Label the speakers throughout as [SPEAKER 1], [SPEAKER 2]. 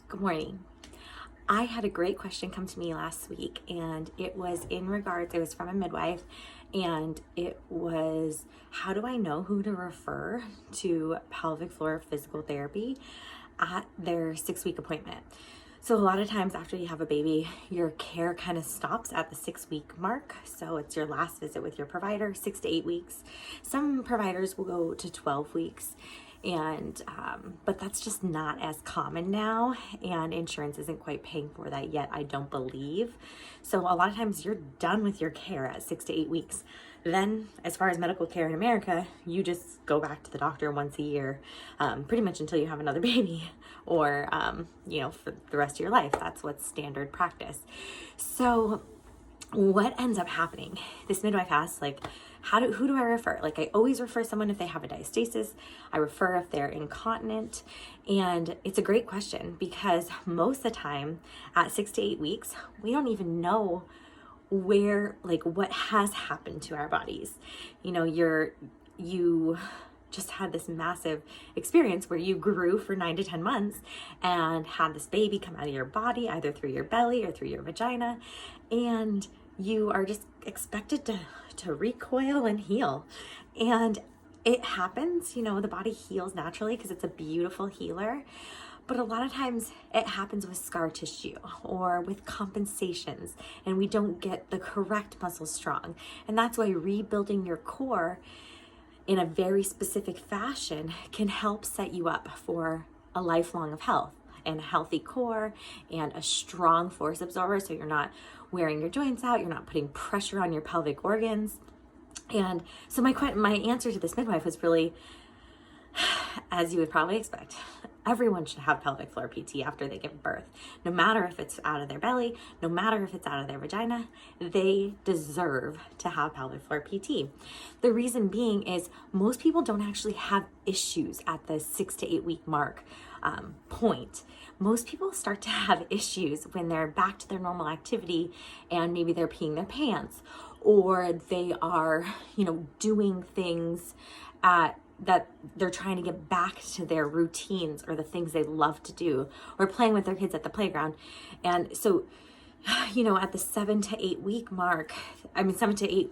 [SPEAKER 1] Good morning. I had a great question come to me last week, and it was from a midwife, and it was, how do I know who to refer to pelvic floor physical therapy at their 6-week appointment? So a lot of times after you have a baby, your care kind of stops at the 6-week mark. So it's your last visit with your provider, 6 to 8 weeks. Some providers will go to 12 weeks. But that's just not as common now, and insurance isn't quite paying for that yet, I don't believe. So a lot of times you're done with your care at 6 to 8 weeks. Then, as far as medical care in America, you just go back to the doctor once a year, pretty much until you have another baby, or for the rest of your life. That's what's standard practice. So what ends up happening? This midwife asks, who do I refer? I always refer someone if they have a diastasis. I refer if they're incontinent. And it's a great question because most of the time at 6 to 8 weeks, we don't even know what has happened to our bodies. You just had this massive experience where you grew for 9 to 10 months and had this baby come out of your body, either through your belly or through your vagina. And you are just expected to recoil and heal. And it happens, the body heals naturally because it's a beautiful healer. But a lot of times it happens with scar tissue or with compensations, and we don't get the correct muscles strong. And that's why rebuilding your core in a very specific fashion can help set you up for a lifelong of health and a healthy core and a strong force absorber, so you're not wearing your joints out, you're not putting pressure on your pelvic organs. And so my answer to this midwife was really, as you would probably expect, everyone should have pelvic floor PT after they give birth. No matter if it's out of their belly, no matter if it's out of their vagina, they deserve to have pelvic floor PT. The reason being is most people don't actually have issues at the 6 to 8 week mark point. Most people start to have issues when they're back to their normal activity and maybe they're peeing their pants, or they are, doing things that they're trying to get back to their routines or the things they love to do, or playing with their kids at the playground. And so, at the 7 to 8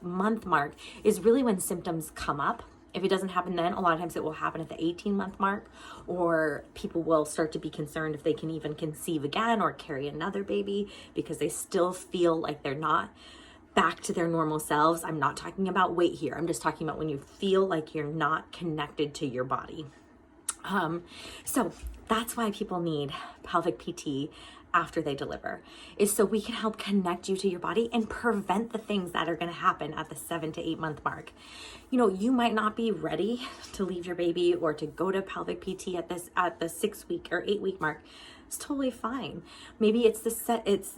[SPEAKER 1] month mark is really when symptoms come up. If it doesn't happen then, a lot of times it will happen at the 18-month mark, or people will start to be concerned if they can even conceive again or carry another baby because they still feel like they're not back to their normal selves. I'm not talking about weight here. I'm just talking about when you feel like you're not connected to your body. So that's why people need pelvic PT after they deliver, is so we can help connect you to your body and prevent the things that are going to happen at the 7 to 8 month mark. You might not be ready to leave your baby or to go to pelvic PT at the 6 week or 8 week mark. It's totally fine. Maybe it's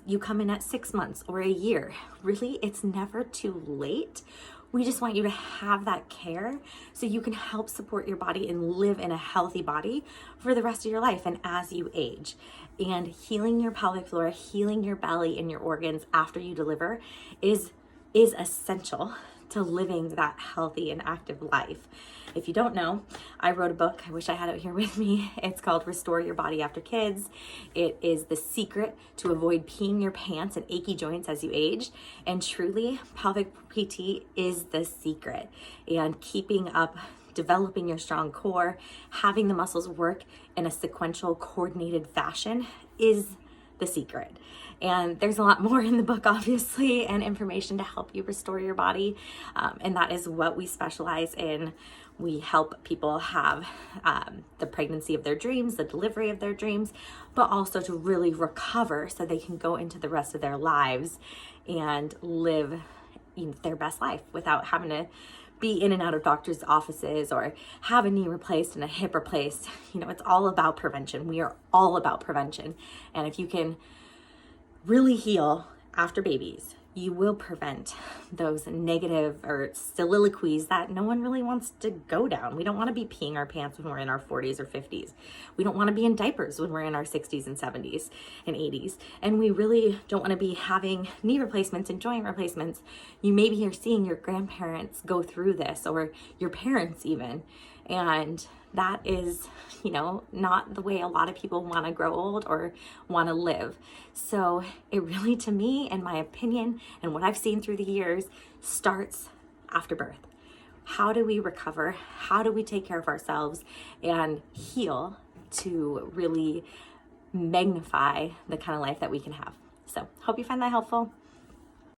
[SPEAKER 1] you come in at 6 months or a year. Really, it's never too late. We just want you to have that care so you can help support your body and live in a healthy body for the rest of your life and as you age. And healing your pelvic floor, healing your belly and your organs after you deliver is essential to living that healthy and active life. If you don't know, I wrote a book. I wish I had it here with me. It's called Restore Your Body After Kids. It is the secret to avoid peeing your pants and achy joints as you age. And truly, pelvic PT is the secret. And keeping up, developing your strong core, having the muscles work in a sequential, coordinated fashion is the secret. And there's a lot more in the book, obviously, and information to help you restore your body. And that is what we specialize in. We help people have the pregnancy of their dreams, the delivery of their dreams, but also to really recover so they can go into the rest of their lives and live their best life without having to be in and out of doctors' offices or have a knee replaced and a hip replaced. It's all about prevention. We are all about prevention. And if you can really heal after babies, you will prevent those negative or soliloquies that no one really wants to go down. We don't want to be peeing our pants when we're in our 40s or 50s. We don't want to be in diapers when we're in our 60s and 70s and 80s. And we really don't want to be having knee replacements and joint replacements. You maybe are seeing your grandparents go through this, or your parents even. And that is, you know, not the way a lot of people want to grow old or want to live. So it really, to me, in my opinion, and what I've seen through the years, starts after birth. How do we recover? How do we take care of ourselves and heal to really magnify the kind of life that we can have? So hope you find that helpful.